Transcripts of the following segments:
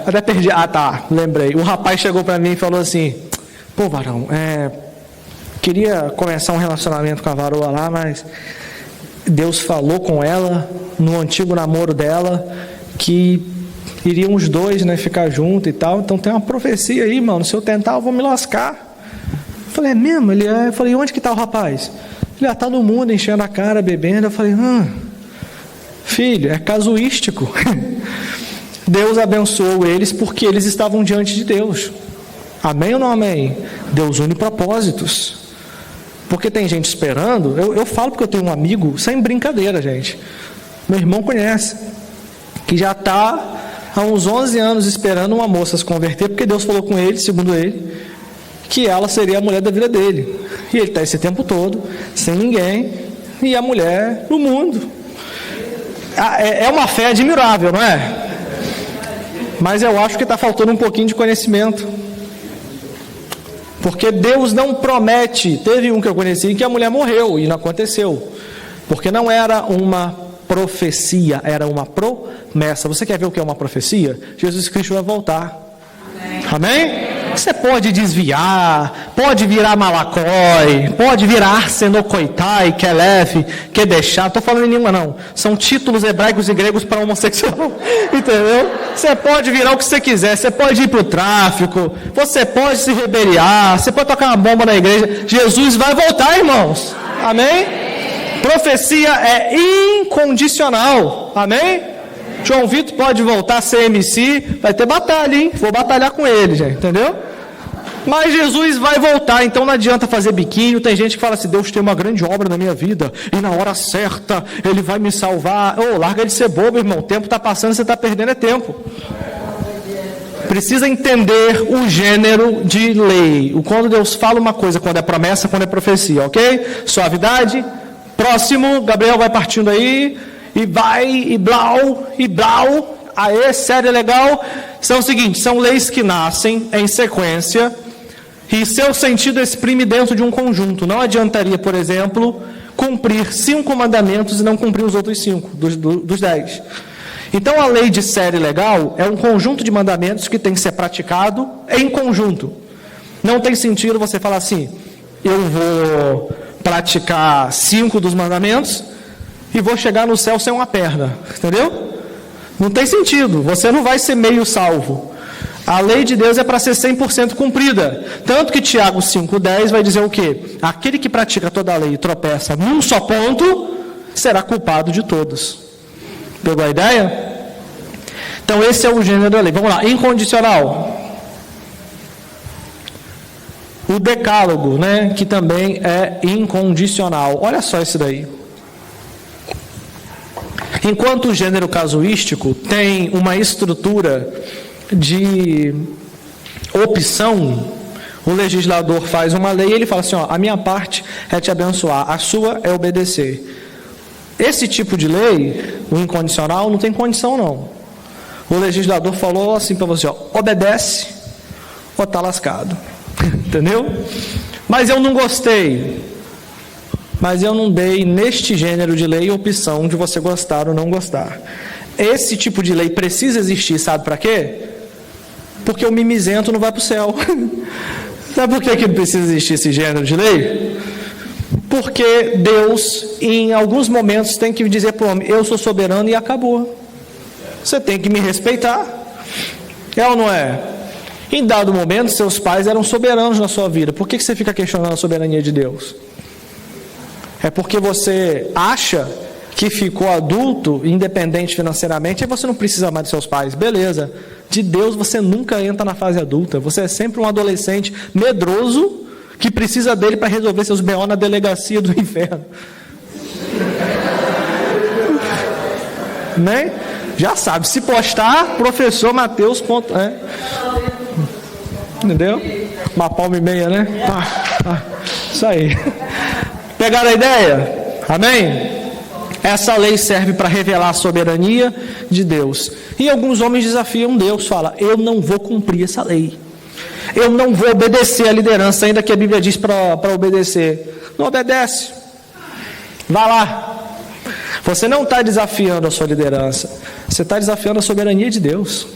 Até perdi. Ah, tá, lembrei. O rapaz chegou para mim e falou assim: pô, varão, queria começar um relacionamento com a varoa lá, mas Deus falou com ela, no antigo namoro dela, que iriam os dois, né, ficar junto e tal. Então tem uma profecia aí, mano. Se eu tentar, eu vou me lascar. Eu falei, é mesmo? Eu falei, onde que tá o rapaz? Ele tá no mundo, enchendo a cara, bebendo. Eu falei, filho, é casuístico. Deus abençoou eles porque eles estavam diante de Deus. Amém ou não amém? Deus une propósitos. Porque tem gente esperando. Eu falo porque eu tenho um amigo, sem brincadeira, gente. Meu irmão conhece, que já está há uns 11 anos esperando uma moça se converter, porque Deus falou com ele, segundo ele, que ela seria a mulher da vida dele. E ele está esse tempo todo, sem ninguém, e a mulher no mundo. É uma fé admirável, não é? Mas eu acho que está faltando um pouquinho de conhecimento. Porque Deus não promete. Teve um que eu conheci que a mulher morreu e não aconteceu. Porque não era uma profecia, era uma promessa. Você quer ver o que é uma profecia? Jesus Cristo vai voltar. Amém? Você pode desviar, pode virar malacói, pode virar arsenocoitai, kelef, quedechá. Estou falando em língua não. São títulos hebraicos e gregos para homossexual. Entendeu? Você pode virar o que você quiser. Você pode ir para o tráfico. Você pode se rebeliar. Você pode tocar uma bomba na igreja. Jesus vai voltar, irmãos. Amém? Profecia é incondicional. Amém? João Vitor pode voltar a ser MC, vai ter batalha, hein? Vou batalhar com ele, já, entendeu? Mas Jesus vai voltar, então não adianta fazer biquinho. Tem gente que fala assim, Deus tem uma grande obra na minha vida, e na hora certa, Ele vai me salvar. Larga de ser bobo, irmão, o tempo está passando, você está perdendo tempo. Precisa entender o gênero de lei. Quando Deus fala uma coisa, quando é promessa, quando é profecia, ok? Suavidade. Próximo, Gabriel vai partindo aí. E vai, e blau, aê, sério, legal. São o seguinte, são leis que nascem em sequência e seu sentido exprime dentro de um conjunto. Não adiantaria, por exemplo, cumprir 5 mandamentos e não cumprir os outros 5 dos 10. Então a lei de série legal é um conjunto de mandamentos que tem que ser praticado em conjunto. Não tem sentido você falar assim, eu vou praticar 5 dos mandamentos e vou chegar no céu sem uma perna, entendeu? Não tem sentido, você não vai ser meio salvo. A lei de Deus é para ser 100% cumprida. Tanto que Tiago 5,10 vai dizer o quê? Aquele que pratica toda a lei e tropeça num só ponto, será culpado de todos. Pegou a ideia? Então esse é o gênero da lei. Vamos lá, incondicional. O decálogo, né, que também é incondicional. Olha só isso daí. Enquanto o gênero casuístico tem uma estrutura de opção, o legislador faz uma lei e ele fala assim, a minha parte é te abençoar, a sua é obedecer. Esse tipo de lei, o incondicional, não tem condição não. O legislador falou assim para você, obedece ou está lascado. Entendeu? Mas eu não gostei. Mas eu não dei neste gênero de lei a opção de você gostar ou não gostar. Esse tipo de lei precisa existir, sabe para quê? Porque o mimizento não vai para o céu. Sabe por que precisa existir esse gênero de lei? Porque Deus, em alguns momentos, tem que dizer para o homem, eu sou soberano e acabou. Você tem que me respeitar. É ou não é? Em dado momento, seus pais eram soberanos na sua vida. Por que você fica questionando a soberania de Deus? É porque você acha que ficou adulto, independente financeiramente, e você não precisa mais de seus pais. Beleza. De Deus você nunca entra na fase adulta. Você é sempre um adolescente medroso que precisa dele para resolver seus BO na delegacia do inferno. Né? Já sabe. Se postar, professor Mateus. Entendeu? Uma palma e meia, né? Isso aí. Pegaram a ideia? Amém? Essa lei serve para revelar a soberania de Deus. E alguns homens desafiam Deus, falam, eu não vou cumprir essa lei. Eu não vou obedecer a liderança, ainda que a Bíblia diz para obedecer. Não obedece. Vá lá. Você não está desafiando a sua liderança. Você está desafiando a soberania de Deus.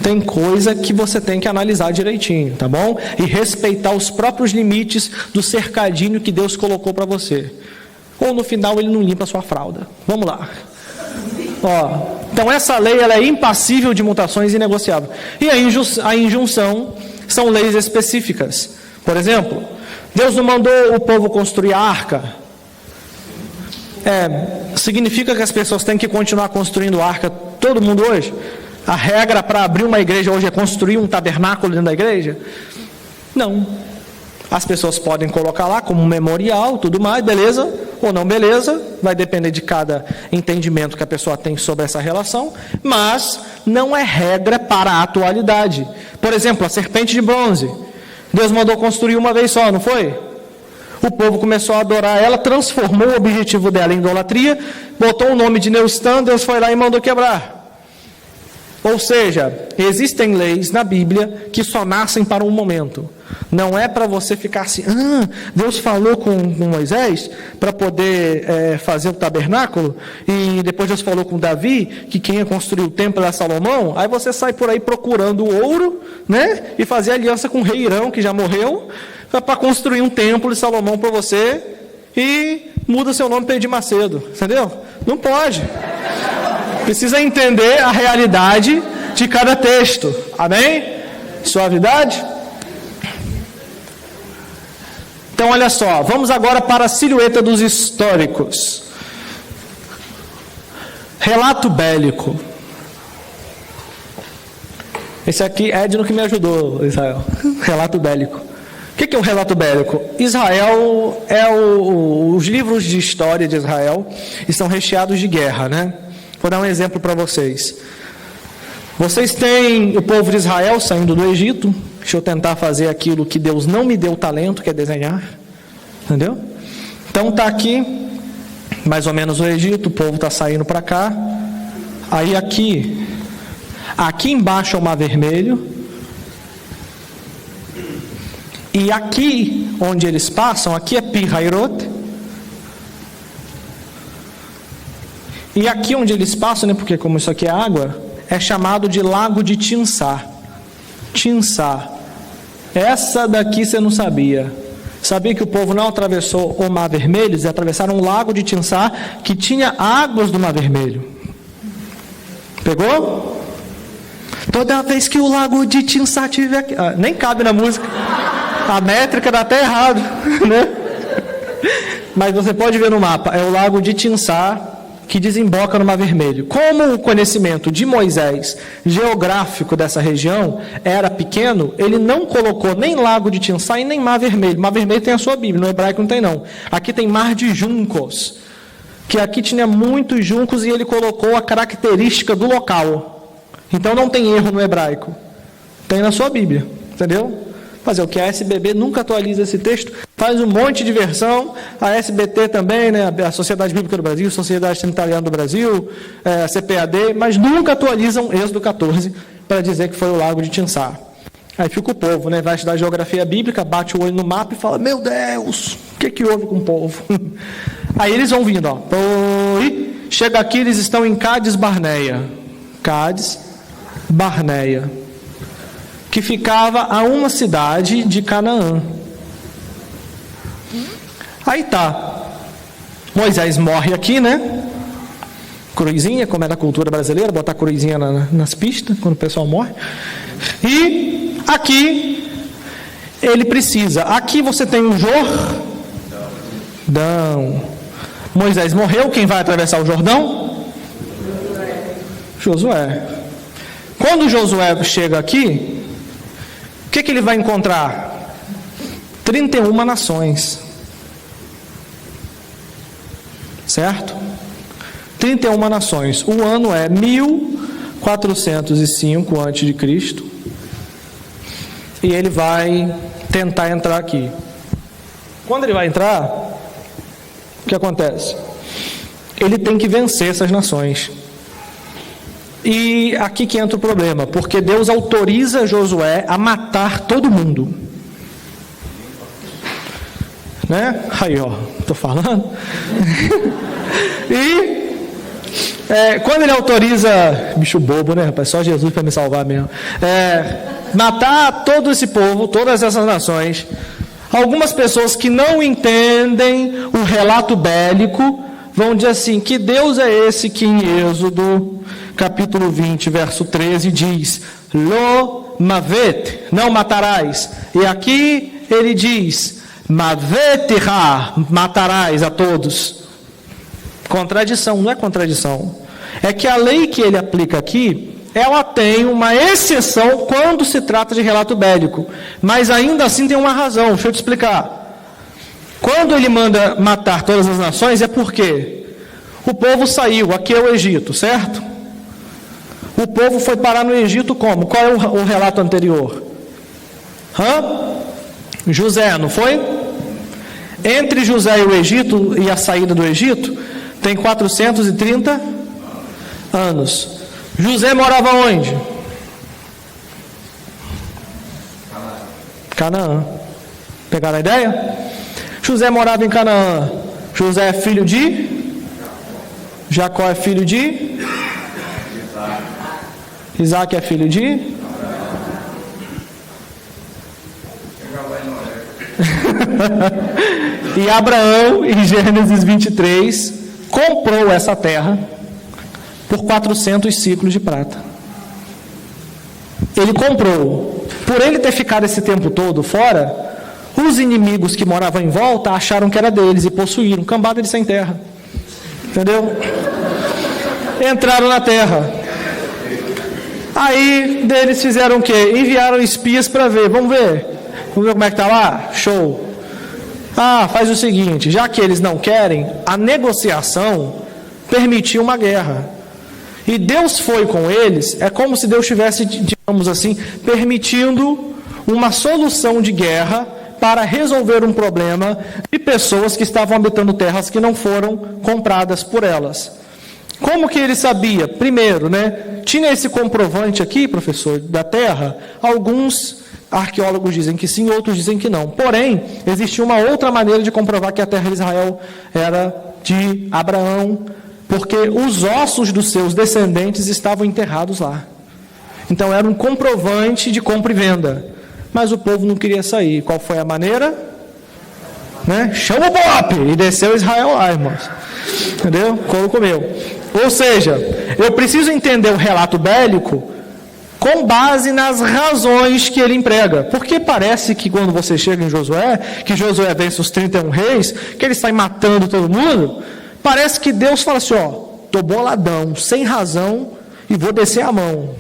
tem coisa que você tem que analisar direitinho, tá bom? E respeitar os próprios limites do cercadinho que Deus colocou para você. Ou no final ele não limpa a sua fralda. Vamos lá. Então essa lei ela é impassível de mutações e inegociável. E a injunção são leis específicas. Por exemplo, Deus não mandou o povo construir a arca. Significa que as pessoas têm que continuar construindo arca todo mundo hoje? A regra para abrir uma igreja hoje é construir um tabernáculo dentro da igreja? Não. As pessoas podem colocar lá como um memorial, tudo mais, beleza ou não beleza, vai depender de cada entendimento que a pessoa tem sobre essa relação, mas não é regra para a atualidade. Por exemplo, a serpente de bronze, Deus mandou construir uma vez só, não foi? O povo começou a adorar ela, transformou o objetivo dela em idolatria, botou o nome de Neustan, Deus foi lá e mandou quebrar. Ou seja, existem leis na Bíblia que só nascem para um momento. Não é para você ficar assim, Deus falou com Moisés para poder fazer o tabernáculo, e depois Deus falou com Davi que quem ia construir o templo era Salomão. Aí você sai por aí procurando ouro, né? E fazer aliança com o rei Irão, que já morreu, para construir um templo de Salomão para você, e muda seu nome para Edir Macedo, entendeu? Não pode. Precisa entender a realidade de cada texto. Amém? Suavidade? Então, olha só. Vamos agora para a silhueta dos históricos. Relato bélico. Esse aqui é Edno que me ajudou, Israel. Relato bélico. O que é um relato bélico? Israel os livros de história de Israel estão recheados de guerra, né? Vou dar um exemplo para vocês. Vocês têm o povo de Israel saindo do Egito. Deixa eu tentar fazer aquilo que Deus não me deu talento, que é desenhar. Entendeu? Então está aqui, mais ou menos o Egito, o povo está saindo para cá. Aí aqui embaixo é o Mar Vermelho. E aqui, onde eles passam, aqui é Pi-Hairot. E aqui onde eles passam, né, porque como isso aqui é água, é chamado de Lago de Tinsá. Tinsá. Essa daqui você não sabia. Sabia que o povo não atravessou o Mar Vermelho, eles atravessaram um Lago de Tinsá que tinha águas do Mar Vermelho. Pegou? Toda vez que o Lago de Tinsá tiver aqui... nem cabe na música. A métrica dá até errado, né? Mas você pode ver no mapa, é o Lago de Tinsá que desemboca no Mar Vermelho. Como o conhecimento de Moisés, geográfico dessa região, era pequeno, ele não colocou nem Lago de Tinsá e nem Mar Vermelho. Mar Vermelho tem a sua Bíblia, no hebraico não tem não. Aqui tem Mar de Juncos, que aqui tinha muitos juncos e ele colocou a característica do local. Então não tem erro no hebraico. Tem na sua Bíblia, entendeu? Fazer o que? A SBB nunca atualiza esse texto, faz um monte de versão, a SBT também, né? A Sociedade Bíblica do Brasil, Sociedade Trinitariana do Brasil, a CPAD, mas nunca atualizam Êxodo 14 para dizer que foi o Lago de Tinsá. Aí fica o povo, né? Vai estudar geografia bíblica, bate o olho no mapa e fala, meu Deus, o que houve com o povo? Aí eles vão vindo, ó. Chega aqui, eles estão em Cádiz Barneia. Cádiz Barneia, que ficava a uma cidade de Canaã. Aí tá, Moisés morre aqui, né? Cruzinha, como é na cultura brasileira, botar cruzinha nas pistas, quando o pessoal morre. E aqui, ele precisa, aqui você tem um Jordão. Moisés morreu, quem vai atravessar o Jordão? Josué. Quando Josué chega aqui, o que ele vai encontrar? 31 nações. Certo? 31 nações. O ano é 1405 a.C. E ele vai tentar entrar aqui. Quando ele vai entrar, o que acontece? Ele tem que vencer essas nações. E aqui que entra o problema, porque Deus autoriza Josué a matar todo mundo. Né? Aí, ó, tô falando. E Quando ele autoriza, bicho bobo, né, rapaz? Só Jesus para me salvar mesmo. Matar todo esse povo, todas essas nações. Algumas pessoas que não entendem o relato bélico vão dizer assim: que Deus é esse que em Êxodo, capítulo 20, verso 13, diz: Lo mavet, não matarás. E aqui ele diz: Mavetira, matarás a todos. Contradição, não é contradição. É que a lei que ele aplica aqui, ela tem uma exceção quando se trata de relato bélico. Mas ainda assim tem uma razão, deixa eu te explicar. Quando ele manda matar todas as nações, é porque o povo saiu, aqui é o Egito, certo? O povo foi parar no Egito como? Qual é o relato anterior? José, não foi? Entre José e o Egito e a saída do Egito, tem 430 anos. José morava onde? Canaã. Pegaram a ideia? José morava em Canaã. José é filho de? Jacó é filho de? Isaac é filho de? E Abraão, em Gênesis 23, comprou essa terra por 400 ciclos de prata. Ele comprou. Por ele ter ficado esse tempo todo fora, os inimigos que moravam em volta acharam que era deles e possuíram. Cambada de sem terra. Entendeu? Entraram na terra. Aí deles fizeram o quê? Enviaram espias para ver. Vamos ver como é que está lá? Show. Faz o seguinte, já que eles não querem, a negociação permitiu uma guerra. E Deus foi com eles, é como se Deus estivesse, digamos assim, permitindo uma solução de guerra para resolver um problema de pessoas que estavam habitando terras que não foram compradas por elas. Como que ele sabia? Primeiro, tinha esse comprovante aqui, professor, da terra. Alguns arqueólogos dizem que sim, outros dizem que não. Porém, existia uma outra maneira de comprovar que a terra de Israel era de Abraão, porque os ossos dos seus descendentes estavam enterrados lá. Então era um comprovante de compra e venda. Mas o povo não queria sair. Qual foi a maneira? Chama o BOP! E desceu Israel lá, irmãos. Entendeu? Couro comeu. Ou seja, eu preciso entender o relato bélico com base nas razões que ele emprega. Porque parece que quando você chega em Josué, que Josué vence os 31 reis, que ele sai matando todo mundo, parece que Deus fala assim, tô boladão, sem razão, e vou descer a mão.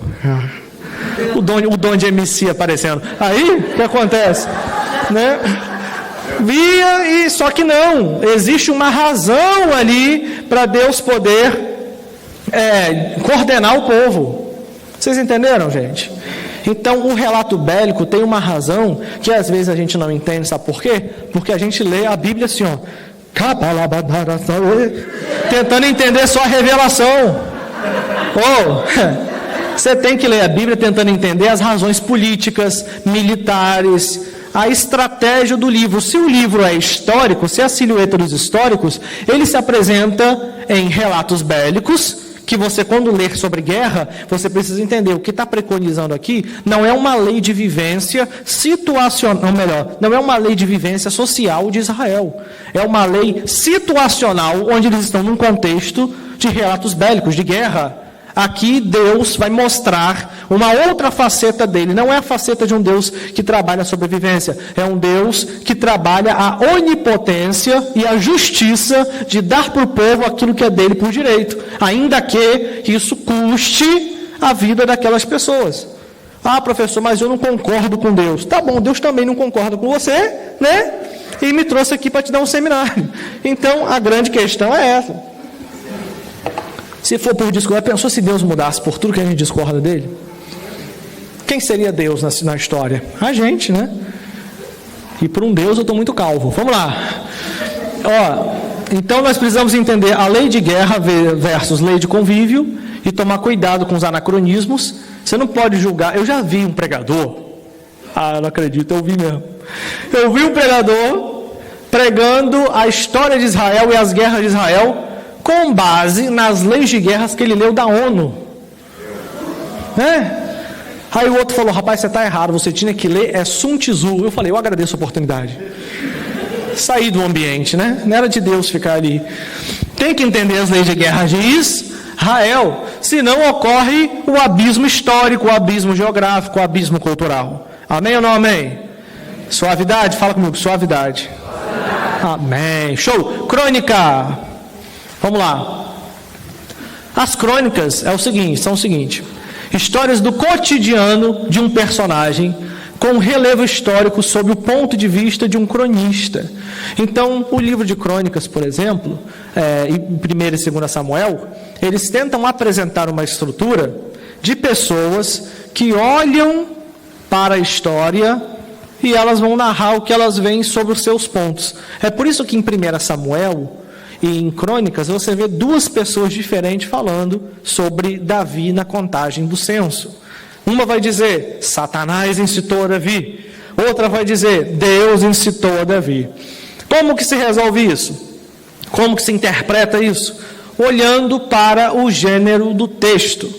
O dom de MC aparecendo. Aí, o que acontece? Só que não, existe uma razão ali para Deus poder coordenar o povo. Vocês entenderam, gente? Então, o relato bélico tem uma razão que às vezes a gente não entende, sabe por quê? Porque a gente lê a Bíblia assim, tentando entender só a revelação. Você tem que ler a Bíblia tentando entender as razões políticas, militares, a estratégia do livro. Se o livro é histórico, se é a silhueta dos históricos, ele se apresenta em relatos bélicos, que você, quando ler sobre guerra, você precisa entender o que está preconizando aqui. Não é uma lei de vivência situacional, ou melhor, não é uma lei de vivência social de Israel. É uma lei situacional, onde eles estão num contexto de relatos bélicos, de guerra. Aqui Deus vai mostrar uma outra faceta dele. Não é a faceta de um Deus que trabalha a sobrevivência. É um Deus que trabalha a onipotência e a justiça de dar para o povo aquilo que é dele por direito. Ainda que isso custe a vida daquelas pessoas. Professor, mas eu não concordo com Deus. Tá bom, Deus também não concorda com você, E me trouxe aqui para te dar um seminário. Então, a grande questão é essa. Se for por discordar, pensou se Deus mudasse por tudo que a gente discorda dele? Quem seria Deus na história? A gente, E por um Deus eu estou muito calvo. Vamos lá. Então nós precisamos entender a lei de guerra versus lei de convívio e tomar cuidado com os anacronismos. Você não pode julgar. Eu já vi um pregador. Não acredito, eu vi mesmo. Eu vi um pregador pregando a história de Israel e as guerras de Israel com base nas leis de guerras que ele leu da ONU. Aí o outro falou, rapaz, você está errado, você tinha que ler Sun Tzu. Eu falei, eu agradeço a oportunidade. Saí do ambiente, né? Não era de Deus ficar ali. Tem que entender as leis de guerra de Israel, senão ocorre o abismo histórico, o abismo geográfico, o abismo cultural. Amém ou não amém? Suavidade, fala comigo, suavidade. Amém. Show. Crônica. Vamos lá. As crônicas são o seguinte: histórias do cotidiano de um personagem com relevo histórico sob o ponto de vista de um cronista. Então, o livro de Crônicas, por exemplo, em 1 e 2 Samuel, eles tentam apresentar uma estrutura de pessoas que olham para a história e elas vão narrar o que elas veem sobre os seus pontos. É por isso que em 1 Samuel e em Crônicas você vê duas pessoas diferentes falando sobre Davi na contagem do censo. Uma vai dizer, Satanás incitou a Davi. Outra vai dizer, Deus incitou a Davi. Como que se resolve isso? Como que se interpreta isso? Olhando para o gênero do texto.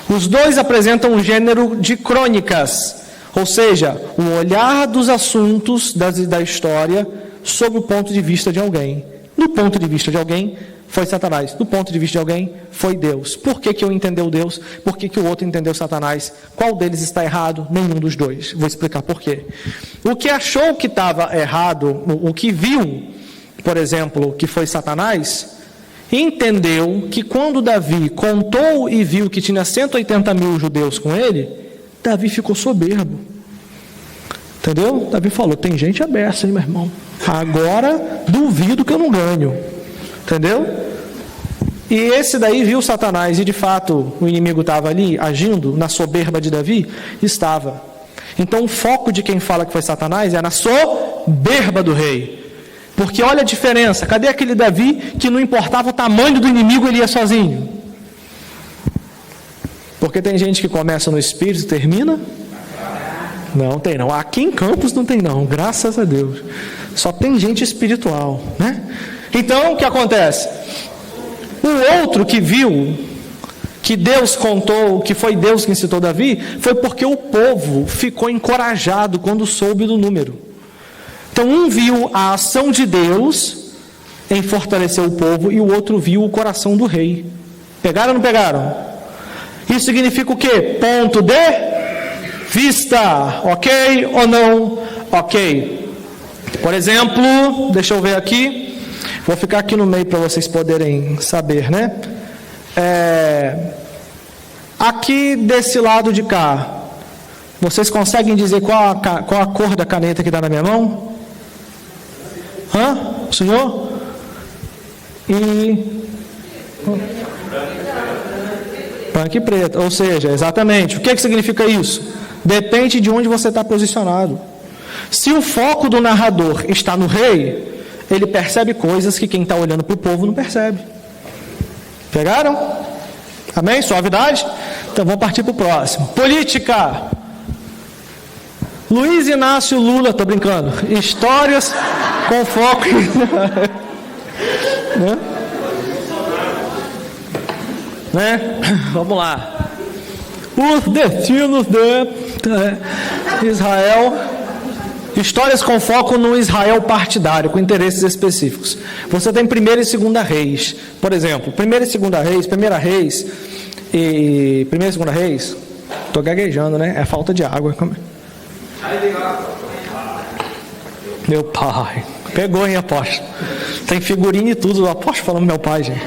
Os dois apresentam um gênero de crônicas, ou seja, o olhar dos assuntos da história sob o ponto de vista de alguém. No ponto de vista de alguém, foi Satanás. Do ponto de vista de alguém, foi Deus. Por que um entendeu Deus? Por que o outro entendeu Satanás? Qual deles está errado? Nenhum dos dois. Vou explicar por quê. O que achou que estava errado, o que viu, por exemplo, que foi Satanás, entendeu que quando Davi contou e viu que tinha 180 mil judeus com ele, Davi ficou soberbo. Entendeu? Davi falou, tem gente aberta, hein, meu irmão? Agora duvido que eu não ganho. Entendeu? E esse daí viu Satanás, e de fato o inimigo estava ali, agindo na soberba de Davi? Estava. Então o foco de quem fala que foi Satanás é na soberba do rei. Porque olha a diferença, cadê aquele Davi que não importava o tamanho do inimigo, ele ia sozinho? Porque tem gente que começa no espírito e termina? Não tem não, aqui em Campos não tem não, graças a Deus. Só tem gente espiritual, né? Então, o que acontece? O outro que viu, que Deus contou, que foi Deus que incitou Davi, foi porque o povo ficou encorajado quando soube do número. Então, um viu a ação de Deus em fortalecer o povo, e o outro viu o coração do rei. Pegaram ou não pegaram? Isso significa o quê? Ponto de vista. Ok ou não? Ok. Por exemplo, deixa eu ver aqui. Vou ficar aqui no meio para vocês poderem saber, né? Aqui desse lado de cá, vocês conseguem dizer qual a cor da caneta que está na minha mão? Senhor? Branco e preto, ou seja, exatamente. O que significa isso? Depende de onde você está posicionado. Se o foco do narrador está no rei, ele percebe coisas que quem está olhando para o povo não percebe. Pegaram? Amém? Suavidade? Então vamos partir para o próximo. Política. Luiz Inácio Lula, estou brincando. Histórias com foco né? Vamos lá. Os destinos de Israel. Histórias com foco no Israel partidário, com interesses específicos. Você tem 1 e 2 Reis. Por exemplo, 1 e 2 Reis, estou gaguejando, né? É falta de água. Meu pai. Pegou, hein, apóstolo? Tem figurinha e tudo do apóstolo falando meu pai, gente.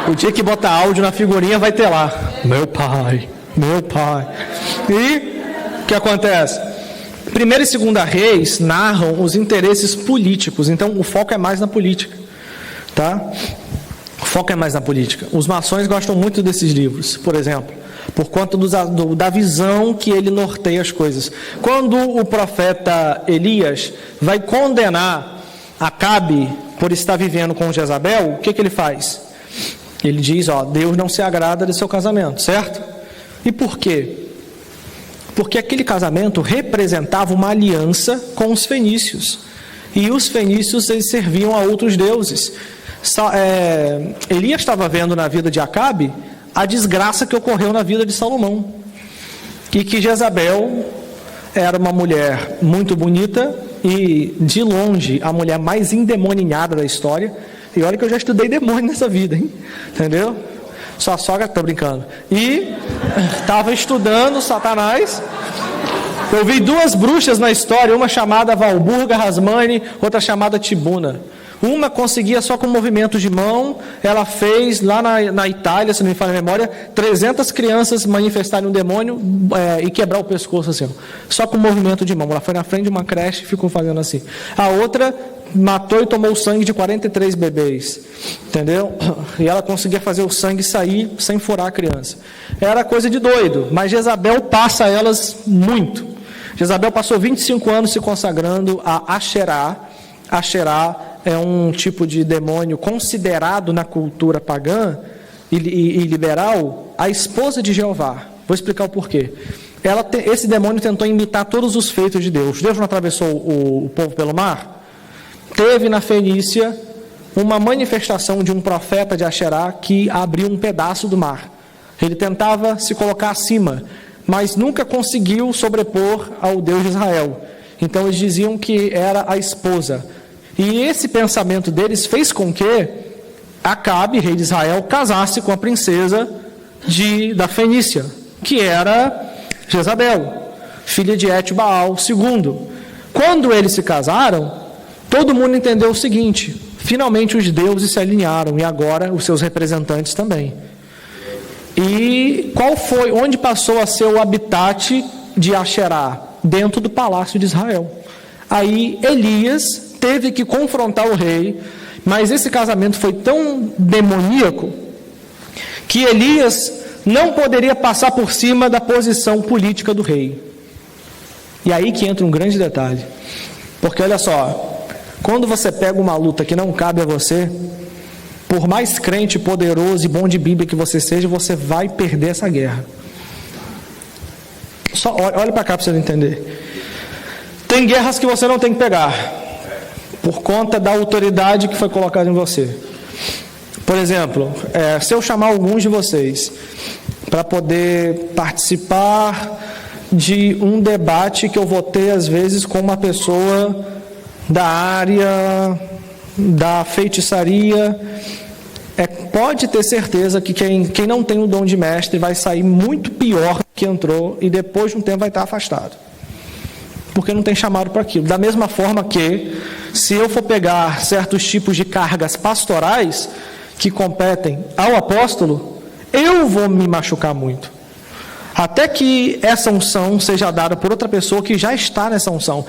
O dia que botar áudio na figurinha vai ter lá. Meu pai. E o que acontece? 1 e 2 Reis narram os interesses políticos, então o foco é mais na política, tá? O foco é mais na política. Os maçons gostam muito desses livros, por exemplo, por conta da visão que ele norteia as coisas. Quando o profeta Elias vai condenar Acabe por estar vivendo com Jezabel, o que ele faz? Ele diz, Deus não se agrada do seu casamento, certo? E por quê? Porque aquele casamento representava uma aliança com os fenícios. E os fenícios, eles serviam a outros deuses. Elias estava vendo na vida de Acabe a desgraça que ocorreu na vida de Salomão. E que Jezabel era uma mulher muito bonita e, de longe, a mulher mais endemoninhada da história. E olha que eu já estudei demônio nessa vida, hein? Entendeu? Sua sogra, tô brincando. E estava estudando Satanás. Eu vi duas bruxas na história, uma chamada Valburga Rasmani, outra chamada Tibuna. Uma conseguia só com movimento de mão, ela fez lá na Itália, se não me falha a memória, 300 crianças manifestarem um demônio e quebrar o pescoço assim, só com movimento de mão. Ela foi na frente de uma creche e ficou fazendo assim. A outra matou e tomou o sangue de 43 bebês, entendeu? E ela conseguia fazer o sangue sair sem furar a criança. Era coisa de doido, mas Jezabel passa elas muito. Jezabel passou 25 anos se consagrando a Asherá. Asherá é um tipo de demônio considerado na cultura pagã e liberal a esposa de Jeová. Vou explicar o porquê. Esse demônio tentou imitar todos os feitos de Deus. Deus não atravessou o povo pelo mar? Teve na Fenícia uma manifestação de um profeta de Asherá que abriu um pedaço do mar. Ele tentava se colocar acima, mas nunca conseguiu sobrepor ao Deus de Israel. Então eles diziam que era a esposa. E esse pensamento deles fez com que Acabe, rei de Israel, casasse com a princesa da Fenícia, que era Jezabel, filha de Etbaal II. Quando eles se casaram, todo mundo entendeu o seguinte: finalmente os deuses se alinharam, e agora os seus representantes também. E onde passou a ser o habitat de Asherá? Dentro do palácio de Israel. Aí Elias teve que confrontar o rei, mas esse casamento foi tão demoníaco que Elias não poderia passar por cima da posição política do rei. E aí que entra um grande detalhe, porque olha só, quando você pega uma luta que não cabe a você, por mais crente, poderoso e bom de Bíblia que você seja, você vai perder essa guerra. Só olha para cá para você entender. Tem guerras que você não tem que pegar, por conta da autoridade que foi colocada em você. Por exemplo, se eu chamar alguns de vocês para poder participar de um debate que eu vou ter, às vezes, com uma pessoa da área da feitiçaria, pode ter certeza que quem não tem o dom de mestre vai sair muito pior do que entrou, e depois de um tempo vai estar afastado, porque não tem chamado para aquilo. Da mesma forma que, se eu for pegar certos tipos de cargas pastorais que competem ao apóstolo, eu vou me machucar muito, até que essa unção seja dada por outra pessoa que já está nessa unção.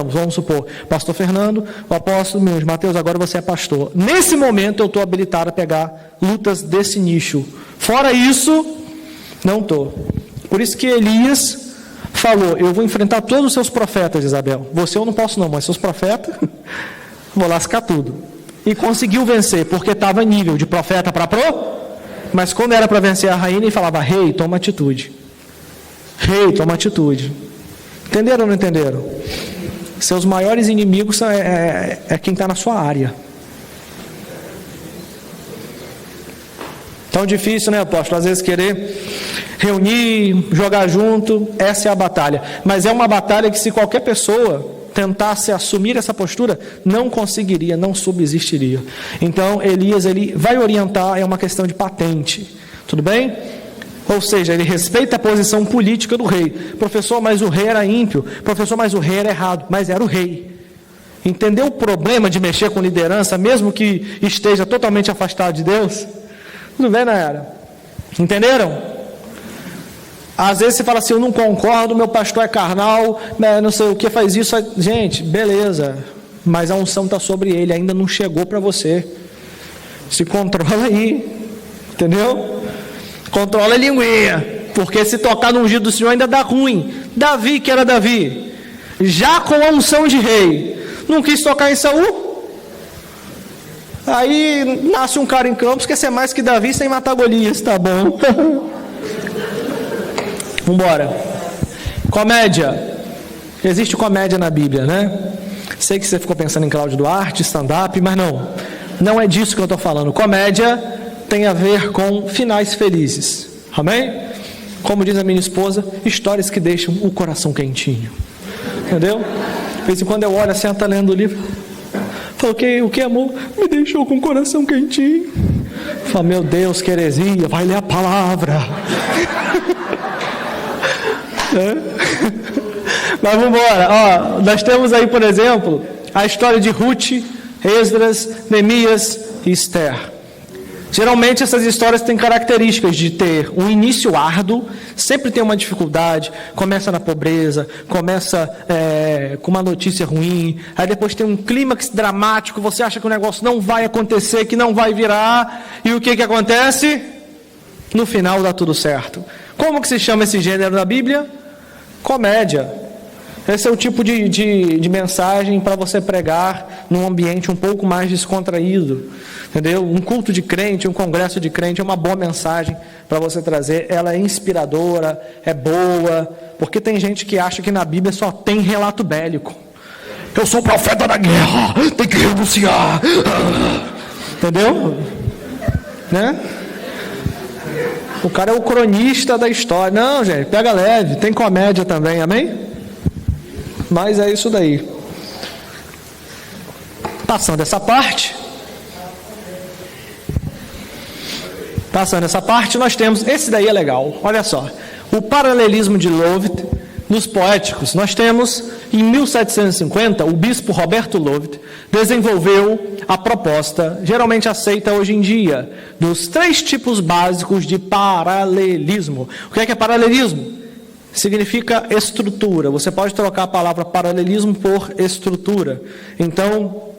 Vamos supor, pastor Fernando, o apóstolo meu, Mateus, agora você é pastor. Nesse momento eu estou habilitado a pegar lutas desse nicho. Fora isso, não estou. Por isso que Elias falou: eu vou enfrentar todos os seus profetas, Isabel. Você eu não posso não, mas seus profetas, vou lascar tudo. E conseguiu vencer, porque estava em nível de profeta para mas quando era para vencer a rainha, ele falava: rei, toma atitude. Rei, toma atitude. Entenderam ou não entenderam? Seus maiores inimigos é quem está na sua área. Tão difícil, né, apóstolo? Às vezes querer reunir, jogar junto, essa é a batalha. Mas é uma batalha que, se qualquer pessoa tentasse assumir essa postura, não conseguiria, não subsistiria. Então Elias, ele vai orientar, é uma questão de patente, tudo bem? Ou seja, ele respeita a posição política do rei. Professor, mas o rei era ímpio. Professor, mas o rei era errado. Mas era o rei. Entendeu o problema de mexer com liderança, mesmo que esteja totalmente afastado de Deus? Tudo bem, Nayara? Entenderam? Às vezes você fala assim: eu não concordo, meu pastor é carnal, não sei o que, faz isso. Gente, beleza, mas a unção está sobre ele, ainda não chegou para você. Se controla aí, entendeu? Controla a linguinha, porque se tocar no ungido do Senhor ainda dá ruim. Davi, que era Davi, já com a unção de rei, não quis tocar em Saul. Aí nasce um cara em Campos, quer ser mais que Davi sem matar Golias, tá bom? Vambora. Comédia. Existe comédia na Bíblia, né? Sei que você ficou pensando em Cláudio Duarte, stand-up, mas não. Não é disso que eu estou falando. Comédia tem a ver com finais felizes. Amém? Como diz a minha esposa, histórias que deixam o coração quentinho. Entendeu? De vez em quando eu olho assim, ela está lendo o livro. Falo, o que amor? Me deixou com o coração quentinho. Falo, meu Deus, que heresia, vai ler a palavra. Mas vamos embora. Nós temos aí, por exemplo, a história de Ruth, Esdras, Neemias e Esther. Geralmente essas histórias têm características de ter um início árduo, sempre tem uma dificuldade, começa na pobreza, começa com uma notícia ruim, aí depois tem um clímax dramático, você acha que o negócio não vai acontecer, que não vai virar, e o que acontece? No final dá tudo certo. Como que se chama esse gênero na Bíblia? Comédia. Esse é o tipo de mensagem para você pregar num ambiente um pouco mais descontraído, entendeu? Um culto de crente, um congresso de crente é uma boa mensagem para você trazer. Ela é inspiradora, é boa, porque tem gente que acha que na Bíblia só tem relato bélico. Eu sou o profeta da guerra, tem que renunciar, entendeu? Né? O cara é o cronista da história. Não, gente, pega leve, tem comédia também, amém? Mas é isso daí. Passando essa parte, nós temos, esse daí é legal, olha só, o paralelismo de Lovitt nos poéticos. Nós temos, em 1750, o bispo Roberto Lovitt desenvolveu a proposta, geralmente aceita hoje em dia, dos 3 tipos básicos de paralelismo. O que é paralelismo? Significa estrutura. Você pode trocar a palavra paralelismo por estrutura. Então,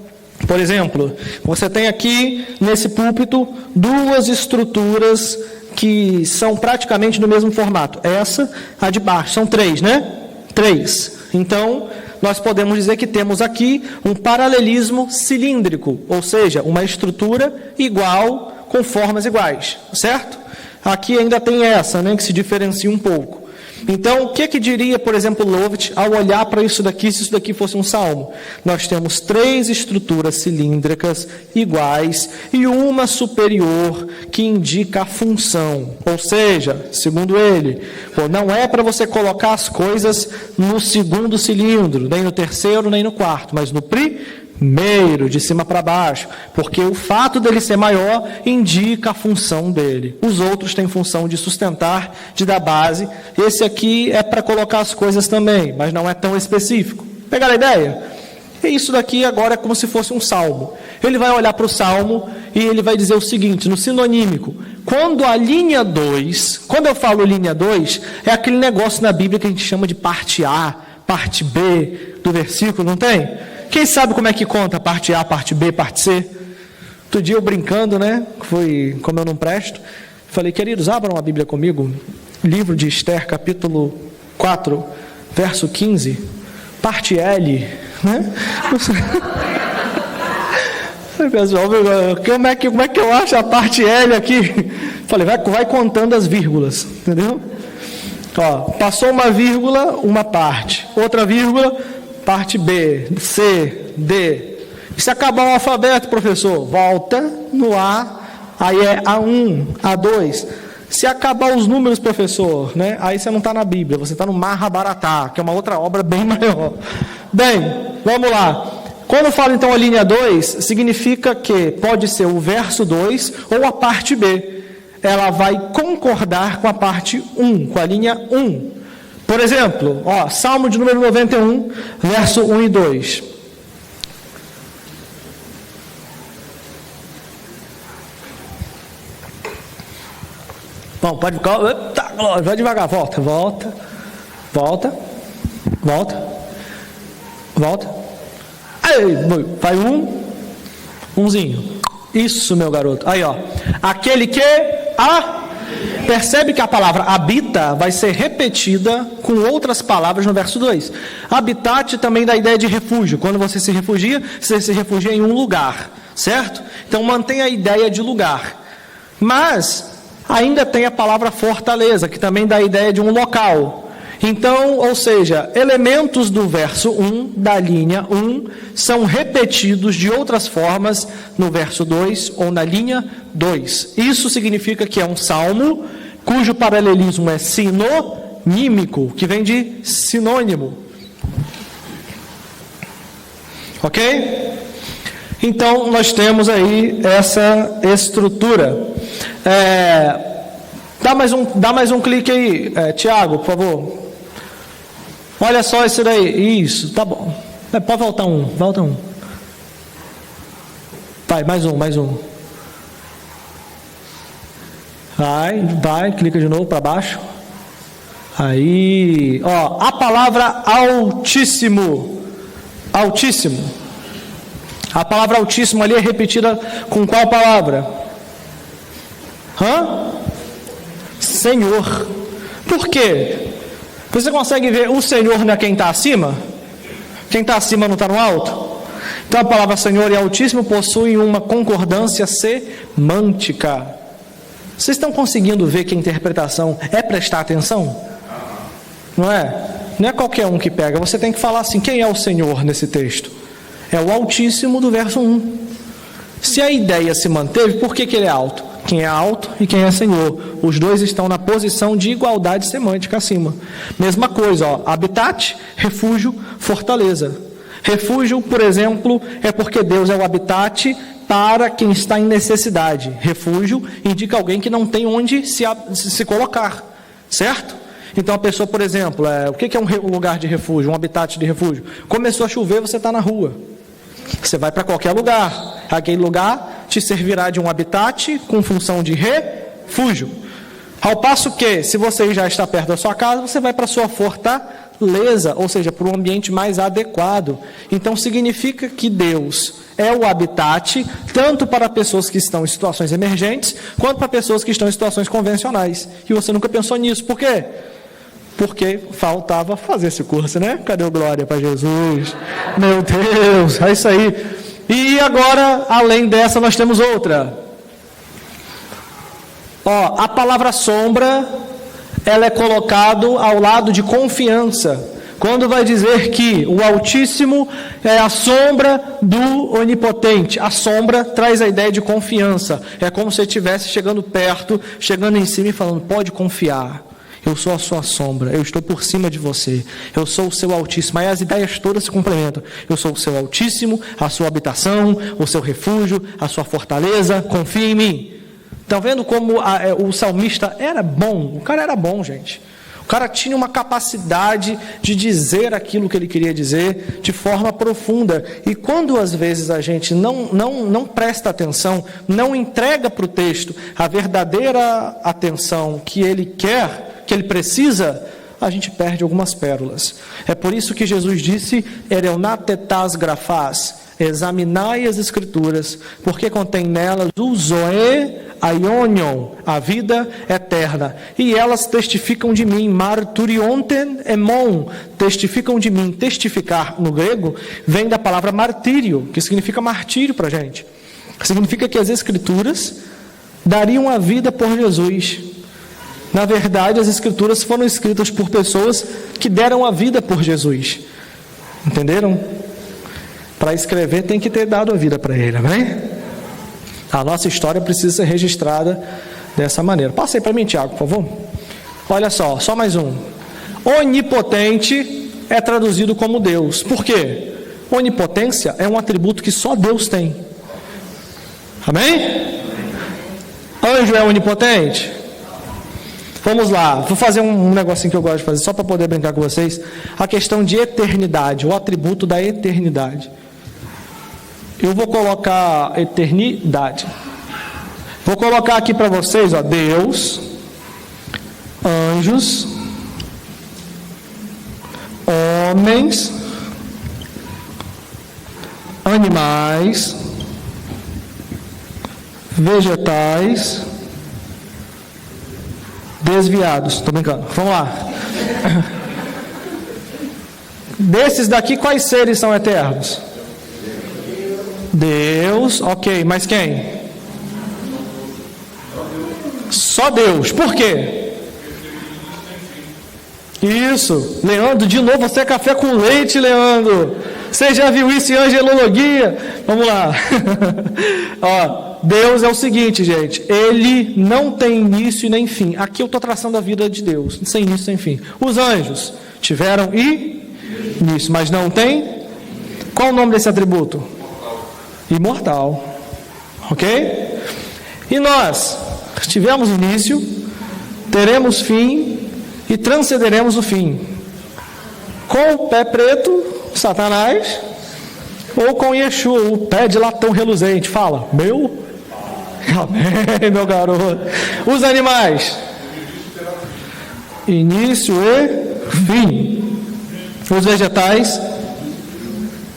por exemplo, você tem aqui nesse púlpito 2 estruturas que são praticamente no mesmo formato. Essa, a de baixo, são 3, né? 3. Então, nós podemos dizer que temos aqui um paralelismo cilíndrico, ou seja, uma estrutura igual com formas iguais, certo? Aqui ainda tem essa, né, que se diferencia um pouco. Então, o que diria, por exemplo, Lovitt ao olhar para isso daqui, se isso daqui fosse um salmo? Nós temos 3 estruturas cilíndricas iguais e uma superior que indica a função. Ou seja, segundo ele, não é para você colocar as coisas no segundo cilindro, nem no terceiro, nem no quarto, mas no primeiro, de cima para baixo, porque o fato dele ser maior indica a função dele. Os outros têm função de sustentar, de dar base. Esse aqui é para colocar as coisas também, mas não é tão específico. Pegaram a ideia? E isso daqui agora é como se fosse um salmo. Ele vai olhar para o salmo e ele vai dizer o seguinte, no sinonímico: quando a linha 2, quando eu falo linha 2, é aquele negócio na Bíblia que a gente chama de parte A, parte B do versículo, não tem? Quem sabe como é que conta parte A, parte B, parte C? Outro dia eu brincando, né? Foi como eu não presto. Falei, queridos, abram a Bíblia comigo. Livro de Esther, capítulo 4, verso 15. Parte L, né? Pessoal, como é que eu acho a parte L aqui? Falei, vai contando as vírgulas, entendeu? Ó, passou uma vírgula, uma parte. Outra vírgula, parte B, C, D. E se acabar o alfabeto, professor? Volta no A, aí é A1, A2. Se acabar os números, professor, né? Aí você não está na Bíblia, você está no Mahabharata, que é uma outra obra bem maior. Bem, vamos lá. Quando eu falo então a linha 2, significa que pode ser o verso 2 ou a parte B. Ela vai concordar com a parte 1, com a linha 1. Por exemplo, Salmo de número 91, verso 1 e 2. Bom, pode ficar. Vai devagar, volta. Aí, vai umzinho. Isso, meu garoto. Aí, aquele que percebe que a palavra habita vai ser repetida com outras palavras no verso 2. Habitat também dá a ideia de refúgio. Quando você se refugia em um lugar, certo? Então mantém a ideia de lugar. Mas ainda tem a palavra fortaleza, que também dá a ideia de um local. Então, ou seja, elementos do verso 1, da linha 1, são repetidos de outras formas no verso 2 ou na linha 2. Isso significa que é um salmo cujo paralelismo é sinonímico, que vem de sinônimo. Ok? Então, nós temos aí essa estrutura. Dá mais um clique aí, Tiago, por favor. Olha só isso daí. Isso, tá bom. Pode voltar um. Volta um. Vai, mais um. Vai, clica de novo para baixo. Aí, ó, a palavra altíssimo. Altíssimo. A palavra altíssimo ali é repetida com qual palavra? Senhor. Por quê? Você consegue ver o Senhor não é quem está acima? Quem está acima não está no alto? Então a palavra Senhor e Altíssimo possuem uma concordância semântica. Vocês estão conseguindo ver que a interpretação é prestar atenção? Não é? Não é qualquer um que pega. Você tem que falar assim, quem é o Senhor nesse texto? É o Altíssimo do verso 1. Se a ideia se manteve, por que ele é alto? Quem é alto e quem é Senhor. Os dois estão na posição de igualdade semântica acima. Mesma coisa, ó, habitat, refúgio, fortaleza. Refúgio, por exemplo, é porque Deus é o habitat para quem está em necessidade. Refúgio indica alguém que não tem onde se colocar, certo? Então a pessoa, por exemplo, o que é um lugar de refúgio, um habitat de refúgio? Começou a chover, você está na rua. Você vai para qualquer lugar. Aquele lugar te servirá de um habitat com função de refúgio. Ao passo que, se você já está perto da sua casa, você vai para a sua fortaleza, ou seja, para um ambiente mais adequado. Então significa que Deus é o habitat, tanto para pessoas que estão em situações emergentes, quanto para pessoas que estão em situações convencionais. E você nunca pensou nisso. Por quê? Porque faltava fazer esse curso, né? Cadê o glória para Jesus? Meu Deus, é isso aí. E agora, além dessa, nós temos outra. Ó, a palavra sombra, ela é colocado ao lado de confiança. Quando vai dizer que o Altíssimo é a sombra do Onipotente, a sombra traz a ideia de confiança. É como se ele estivesse chegando perto, chegando em cima e falando, pode confiar. Eu sou a sua sombra, eu estou por cima de você, eu sou o seu Altíssimo. Aí as ideias todas se complementam. Eu sou o seu Altíssimo, a sua habitação, o seu refúgio, a sua fortaleza, confia em mim. Estão vendo como o salmista era bom? O cara era bom, gente. O cara tinha uma capacidade de dizer aquilo que ele queria dizer de forma profunda. E quando às vezes a gente não presta atenção, não entrega para o texto a verdadeira atenção que ele quer, que ele precisa, a gente perde algumas pérolas. É por isso que Jesus disse, ereunatetas grafás, examinai as escrituras, porque contém nelas o zoe aionion, a vida eterna, e elas testificam de mim, marturionten emon, testificam de mim. Testificar no grego vem da palavra martírio, que significa martírio para a gente. Significa que as escrituras dariam a vida por Jesus. Na verdade, as escrituras foram escritas por pessoas que deram a vida por Jesus. Entenderam? Para escrever tem que ter dado a vida para ele, amém? A nossa história precisa ser registrada dessa maneira. Passa aí para mim, Tiago, por favor. Olha só mais um. Onipotente é traduzido como Deus. Por quê? Onipotência é um atributo que só Deus tem. Amém? Anjo é onipotente? Vamos lá, vou fazer um negocinho que eu gosto de fazer, só para poder brincar com vocês. A questão de eternidade, o atributo da eternidade. Eu vou colocar eternidade. Vou colocar aqui para vocês, ó, Deus, anjos, homens, animais, vegetais, desviados. Estou brincando. Vamos lá. Desses daqui, quais seres são eternos? Deus, ok, mas quem? Só Deus. Por quê? Isso, Leandro, de novo, você é café com leite, Leandro. Você já viu isso em angelologia? Vamos lá. Ó, Deus é o seguinte, gente. Ele não tem início e nem fim. Aqui eu estou traçando a vida de Deus, sem início e sem fim. Os anjos tiveram início, mas não tem. Qual o nome desse atributo? Imortal. Ok? E nós tivemos início, teremos fim e transcenderemos o fim. Com o pé preto, Satanás, ou com Yeshua, o pé de latão reluzente. Fala, meu? Amém, meu garoto. Os animais, início e fim. Os vegetais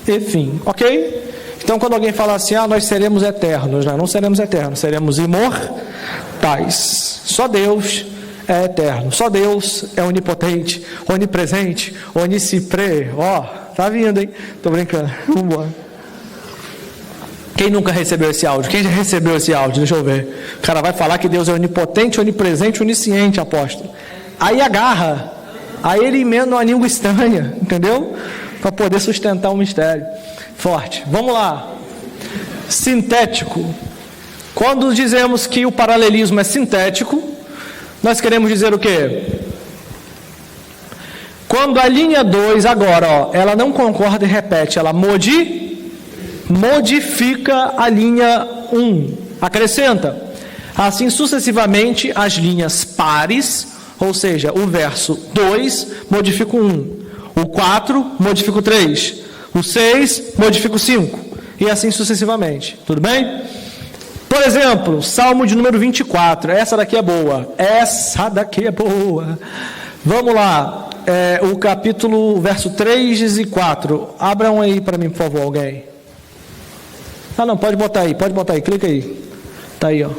e fim. Ok? Então, quando alguém fala assim, nós seremos eternos, não seremos eternos, seremos imortais. Só Deus é eterno, só Deus é onipotente, onipresente, onicipre. Tá vindo, hein? Tô brincando. Vamos embora. Quem nunca recebeu esse áudio? Quem já recebeu esse áudio? Deixa eu ver. O cara vai falar que Deus é onipotente, onipresente, onisciente, apóstolo. Aí agarra, aí ele emenda uma língua estranha, entendeu? Para poder sustentar o mistério. Forte. Vamos lá. Sintético. Quando dizemos que o paralelismo é sintético, nós queremos dizer o quê? Quando a linha 2 agora, ela não concorda e repete, ela modifica a linha 1, acrescenta. Assim sucessivamente as linhas pares, ou seja, o verso 2 modifica o 1, o 4 modifica o 3, o 6 modifica o 5, e assim sucessivamente. Tudo bem? Por exemplo, Salmo de número 24. Essa daqui é boa. Essa daqui é boa. Vamos lá. O capítulo, verso 3 e 4. Abram aí para mim, por favor, alguém. Não, pode botar aí. Clica aí. Tá aí, ó.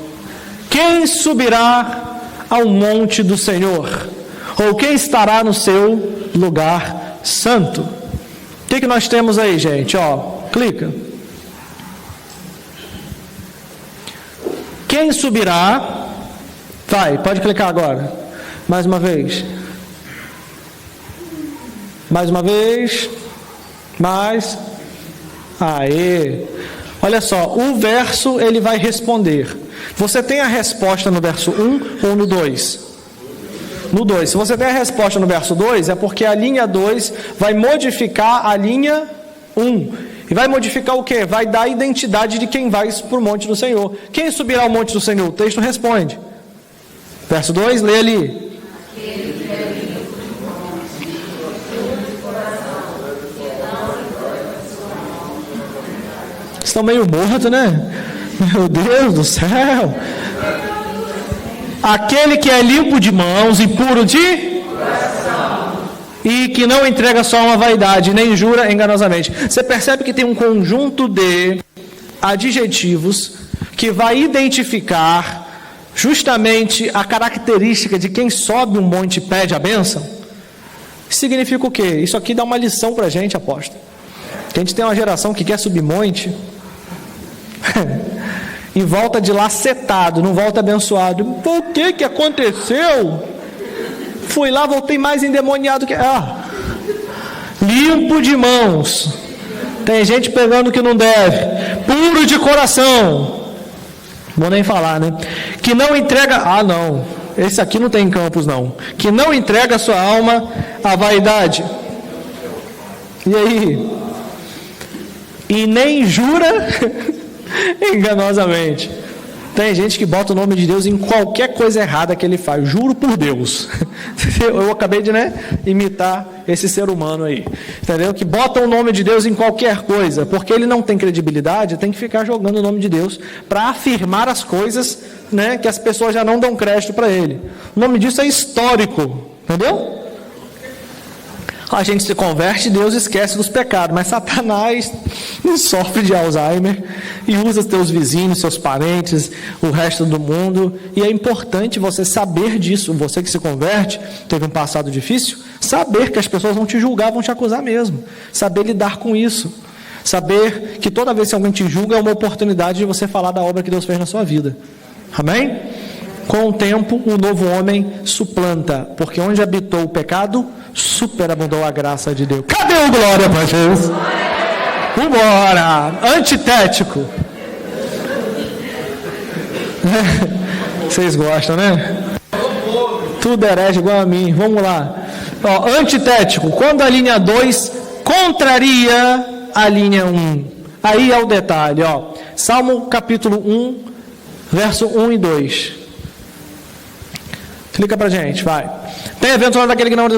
Quem subirá ao monte do Senhor? Ou quem estará no seu lugar santo? O que nós temos aí, gente? Clica. Quem subirá? Pode clicar agora. Mais uma vez. Aê. Olha só, o verso ele vai responder. Você tem a resposta no verso 1 ou no 2? No 2. Se você tem a resposta no verso 2, é porque a linha 2 vai modificar a linha 1. E vai modificar o quê? Vai dar a identidade de quem vai para o monte do Senhor. Quem subirá ao monte do Senhor? O texto responde. Verso 2, lê ali. Estão meio mortos, né? Meu Deus do céu. Aquele que é limpo de mãos e puro de coração, e que não entrega só uma vaidade, nem jura enganosamente. Você percebe que tem um conjunto de adjetivos que vai identificar justamente a característica de quem sobe um monte e pede a bênção? Significa o quê? Isso aqui dá uma lição para a gente, apóstolo. Que a gente tem uma geração que quer subir monte e volta de lá setado, não volta abençoado. O que aconteceu? Fui lá, voltei mais endemoniado que... limpo de mãos. Tem gente pegando o que não deve. Puro de coração. Vou nem falar, né? Que não entrega... não. Esse aqui não tem em Campos, não. Que não entrega a sua alma à vaidade. E aí? E nem jura enganosamente. Tem gente que bota o nome de Deus em qualquer coisa errada que ele faz. Juro por Deus. Eu acabei de imitar esse ser humano aí. Entendeu? Que bota o nome de Deus em qualquer coisa. Porque ele não tem credibilidade, tem que ficar jogando o nome de Deus para afirmar as coisas, que as pessoas já não dão crédito para ele. O nome disso é histórico. Entendeu? A gente se converte, Deus esquece dos pecados, mas Satanás sofre de Alzheimer e usa teus vizinhos, seus parentes, o resto do mundo, e é importante você saber disso. Você que se converte, teve um passado difícil, saber que as pessoas vão te julgar, vão te acusar mesmo, saber lidar com isso, saber que toda vez que alguém te julga é uma oportunidade de você falar da obra que Deus fez na sua vida. Amém? Com o tempo, o novo homem suplanta, porque onde habitou o pecado, Superabundou a graça de Deus. Cadê o glória para Jesus? Vambora! Antitético. Vocês gostam, né? Tudo herege igual a mim. Vamos lá. Ó, antitético. Quando a linha 2 contraria a linha 1. Aí é o detalhe, ó. Salmo capítulo 1, verso 1 e 2. Clica pra gente, vai. Tem evento daquele que não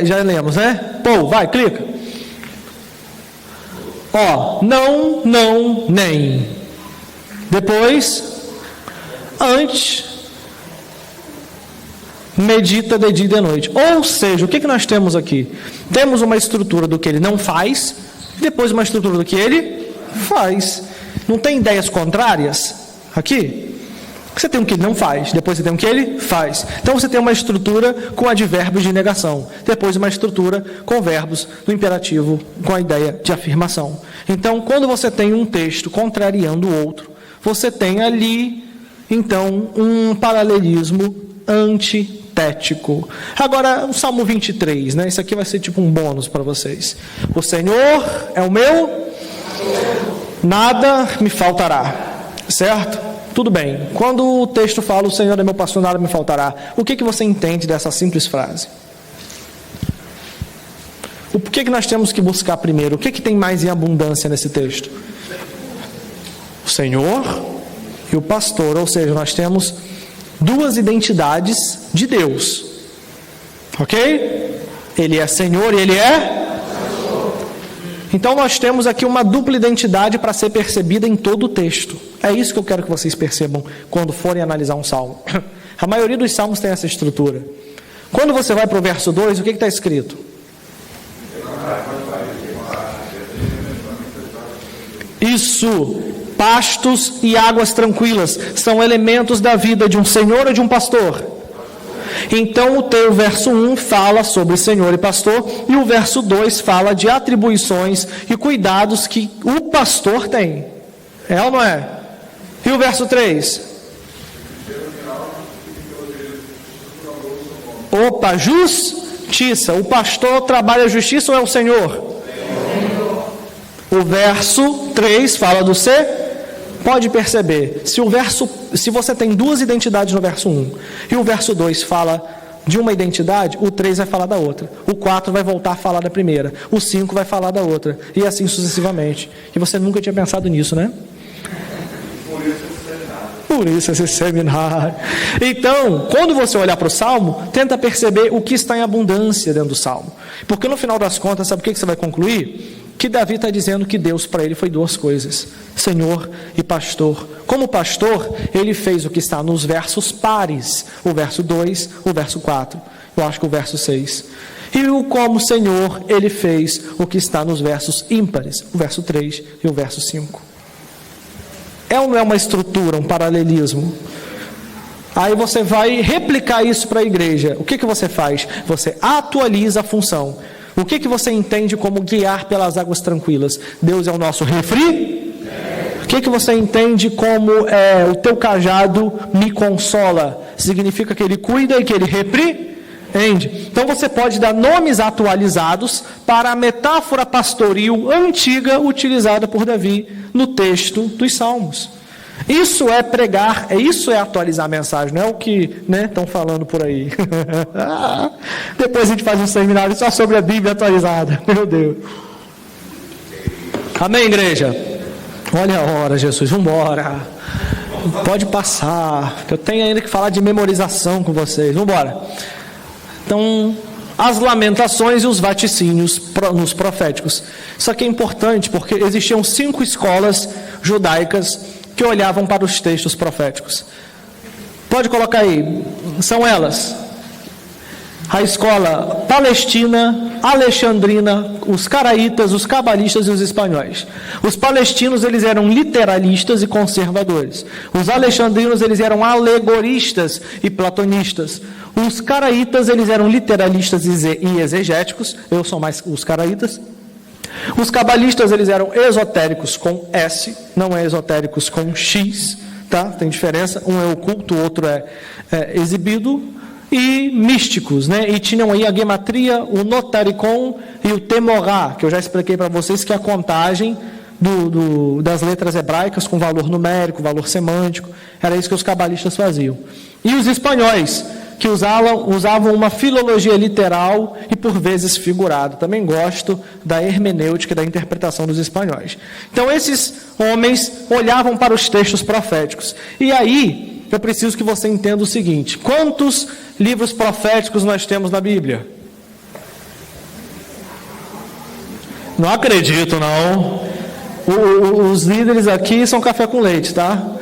já lemos, né? Pô, vai, clica. Ó, não, não, nem. Depois, antes, medita de dia e de noite. Ou seja, o que nós temos aqui? Temos uma estrutura do que ele não faz, e depois uma estrutura do que ele faz. Não tem ideias contrárias aqui? Você tem o que ele não faz, depois você tem o que ele faz. Então você tem uma estrutura com advérbios de negação, depois uma estrutura com verbos do imperativo, com a ideia de afirmação. Então, quando você tem um texto contrariando o outro, você tem ali, então, um paralelismo antitético. Agora, o Salmo 23, né? Isso aqui vai ser tipo um bônus para vocês. O Senhor é o meu, nada me faltará. Certo? Tudo bem. Quando o texto fala, o Senhor é meu pastor, nada me faltará, o que você entende dessa simples frase? O que nós temos que buscar primeiro? O que tem mais em abundância nesse texto? O Senhor e o pastor, ou seja, nós temos duas identidades de Deus. Ok? Ele é Senhor e Ele é... Então nós temos aqui uma dupla identidade para ser percebida em todo o texto. É isso que eu quero que vocês percebam quando forem analisar um salmo. A maioria dos salmos tem essa estrutura. Quando você vai para o verso 2, o que está escrito? Isso, pastos e águas tranquilas, são elementos da vida de um senhor ou de um pastor. Então o verso 1 fala sobre senhor e pastor, e o verso 2 fala de atribuições e cuidados que o pastor tem. É ou não é? E o verso 3? Opa, justiça. O pastor trabalha a justiça ou é o Senhor? O verso 3 fala do ser. Pode perceber, se você tem duas identidades no verso 1 e o verso 2 fala de uma identidade, o 3 vai falar da outra, o 4 vai voltar a falar da primeira, o 5 vai falar da outra, e assim sucessivamente. E você nunca tinha pensado nisso, né? Por isso esse seminário. Então, quando você olhar para o Salmo, tenta perceber o que está em abundância dentro do Salmo. Porque no final das contas, sabe o que você vai concluir? Que Davi está dizendo que Deus para ele foi duas coisas: Senhor e pastor. Como pastor, ele fez o que está nos versos pares, o verso 2, o verso 4, eu acho que o verso 6. E como Senhor, ele fez o que está nos versos ímpares, o verso 3 e o verso 5. É ou não é uma estrutura, um paralelismo? Aí você vai replicar isso para a igreja. O que você faz? Você atualiza a função. O que você entende como guiar pelas águas tranquilas? Deus é o nosso refri? O que você entende como o teu cajado me consola? Significa que ele cuida e que ele repreende. Então você pode dar nomes atualizados para a metáfora pastoril antiga utilizada por Davi no texto dos Salmos. Isso é pregar, isso é atualizar a mensagem, não é o que estão falando por aí. Depois a gente faz um seminário só sobre a Bíblia atualizada. Meu Deus. Amém, igreja? Olha a hora, Jesus, vamos embora. Pode passar, que eu tenho ainda que falar de memorização com vocês. Vamos embora. Então, as lamentações e os vaticínios nos proféticos. Isso aqui é importante porque existiam 5 escolas judaicas que olhavam para os textos proféticos. Pode colocar aí, são elas: a escola palestina, alexandrina, os caraítas, os cabalistas e os espanhóis. Os palestinos, eles eram literalistas e conservadores. Os alexandrinos, eles eram alegoristas e platonistas. Os caraítas, eles eram literalistas e exegéticos. Eu sou mais os caraítas. Os cabalistas, eles eram esotéricos com S, não é esotéricos com X, tá? Tem diferença, um é oculto, o outro é exibido. e místicos, né? E tinham aí a gematria, o notaricon e o temorá, que eu já expliquei para vocês que é a contagem das letras hebraicas com valor numérico, valor semântico. Era isso que os cabalistas faziam. E os espanhóis, que usavam uma filologia literal e por vezes figurada. Também gosto da hermenêutica e da interpretação dos espanhóis. Então esses homens olhavam para os textos proféticos. E aí, eu preciso que você entenda o seguinte: quantos livros proféticos nós temos na Bíblia? Não acredito, não. Os líderes aqui são café com leite, tá?